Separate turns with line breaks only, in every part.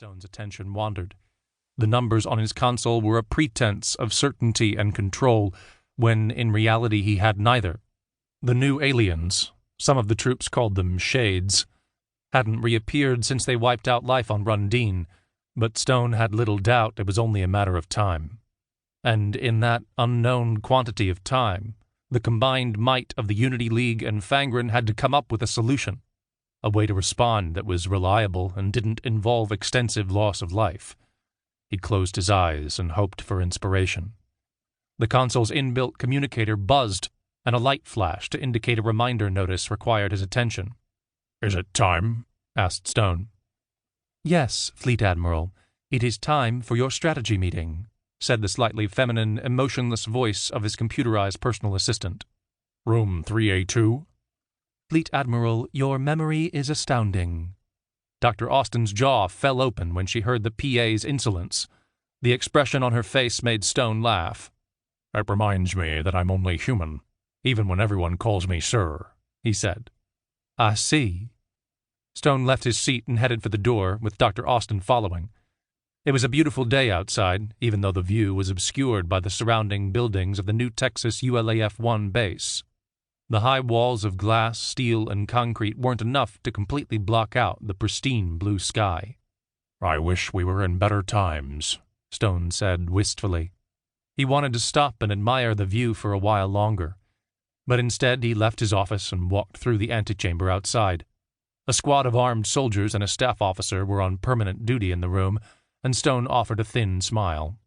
Stone's attention wandered. The numbers on his console were a pretense of certainty and control, when in reality he had neither. The new aliens, some of the troops called them Shades, hadn't reappeared since they wiped out life on Rundine, but Stone had little doubt it was only a matter of time. And in that unknown quantity of time, the combined might of the Unity League and Fangren had to come up with a solution, a way to respond that was reliable and didn't involve extensive loss of life. He closed his eyes and hoped for inspiration. The console's inbuilt communicator buzzed, and a light flashed to indicate a reminder notice required his attention.
"Is it time?" asked Stone.
"Yes, Fleet Admiral, it is time for your strategy meeting," said the slightly feminine, emotionless voice of his computerized personal assistant.
"Room 3A2?
"Fleet Admiral, your memory is astounding." Dr. Austin's jaw fell open when she heard the PA's insolence. The expression on her face made Stone laugh.
"It reminds me that I'm only human, even when everyone calls me sir," he said.
"I see." Stone left his seat and headed for the door, with Dr. Austin following. It was a beautiful day outside, even though the view was obscured by the surrounding buildings of the New Texas ULAF-1 base. The high walls of glass, steel, and concrete weren't enough to completely block out the pristine blue sky.
"I wish we were in better times," Stone said wistfully.
He wanted to stop and admire the view for a while longer, but instead he left his office and walked through the antechamber outside. A squad of armed soldiers and a staff officer were on permanent duty in the room, and Stone offered a thin smile.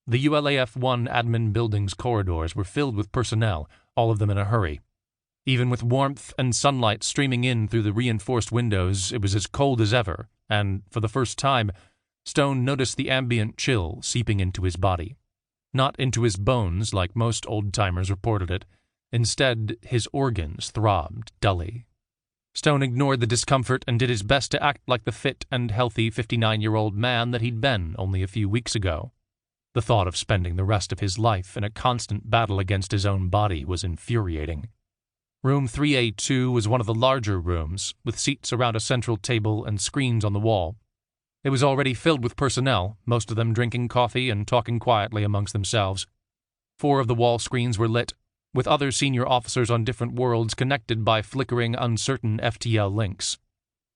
The ULAF-1 admin building's corridors were filled with personnel, all of them in a hurry. Even with warmth and sunlight streaming in through the reinforced windows, it was as cold as ever, and, for the first time, Stone noticed the ambient chill seeping into his body. Not into his bones, like most old-timers reported it. Instead, his organs throbbed dully. Stone ignored the discomfort and did his best to act like the fit and healthy 59-year-old man that he'd been only a few weeks ago. The thought of spending the rest of his life in a constant battle against his own body was infuriating. Room 3A2 was one of the larger rooms, with seats around a central table and screens on the wall. It was already filled with personnel, most of them drinking coffee and talking quietly amongst themselves. 4 of the wall screens were lit, with other senior officers on different worlds connected by flickering, uncertain FTL links.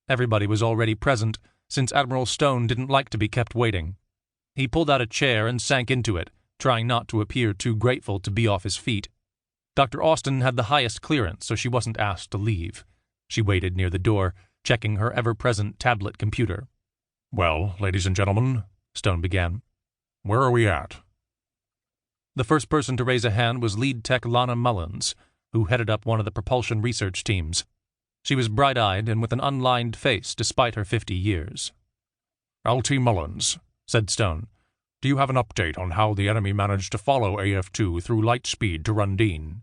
Everybody was already present, since Admiral Stone didn't like to be kept waiting. He pulled out a chair and sank into it, trying not to appear too grateful to be off his feet. Dr. Austin had the highest clearance, so she wasn't asked to leave. She waited near the door, checking her ever-present tablet computer.
"Well, ladies and gentlemen," Stone began, "where are we at?"
The first person to raise a hand was lead tech Lana Mullins, who headed up one of the propulsion research teams. She was bright-eyed and with an unlined face despite her 50 years.
"LT Mullins," said Stone, "do you have an update on how the enemy managed to follow AF2 through light speed to Rundine?"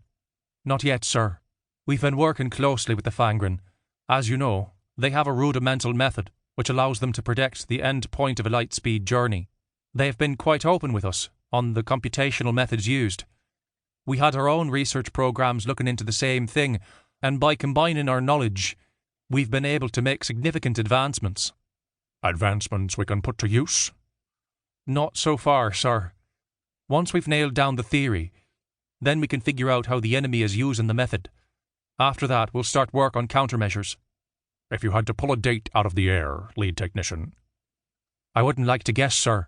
"Not yet, sir. We've been working closely with the Fangren. As you know, they have a rudimental method which allows them to predict the end point of a light-speed journey. They have been quite open with us on the computational methods used. We had our own research programs looking into the same thing, and by combining our knowledge, we've been able to make significant advancements."
"Advancements we can put to use?"
"Not so far, sir. Once we've nailed down the theory, then we can figure out how the enemy is using the method. After that, we'll start work on countermeasures."
"If you had to pull a date out of the air, lead technician."
"I wouldn't like to guess, sir."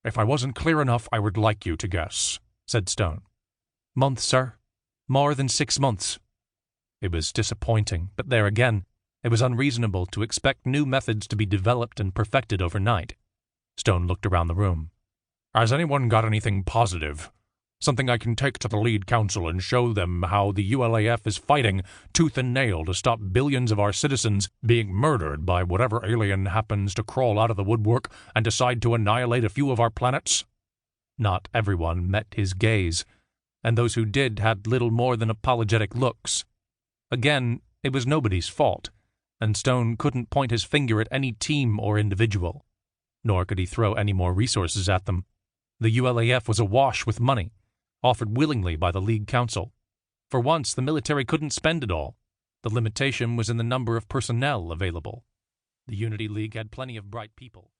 "If I wasn't clear enough, I would like you to guess," said Stone.
"Months, sir. More than 6 months." It was disappointing, but there again, it was unreasonable to expect new methods to be developed and perfected overnight. Stone looked around the room.
"Has anyone got anything positive? Something I can take to the lead council and show them how the ULAF is fighting tooth and nail to stop billions of our citizens being murdered by whatever alien happens to crawl out of the woodwork and decide to annihilate a few of our planets?"
Not everyone met his gaze, and those who did had little more than apologetic looks. Again, it was nobody's fault, and Stone couldn't point his finger at any team or individual, nor could he throw any more resources at them. The ULAF was awash with money, offered willingly by the League Council. For once, the military couldn't spend it all. The limitation was in the number of personnel available. The Unity League had plenty of bright people.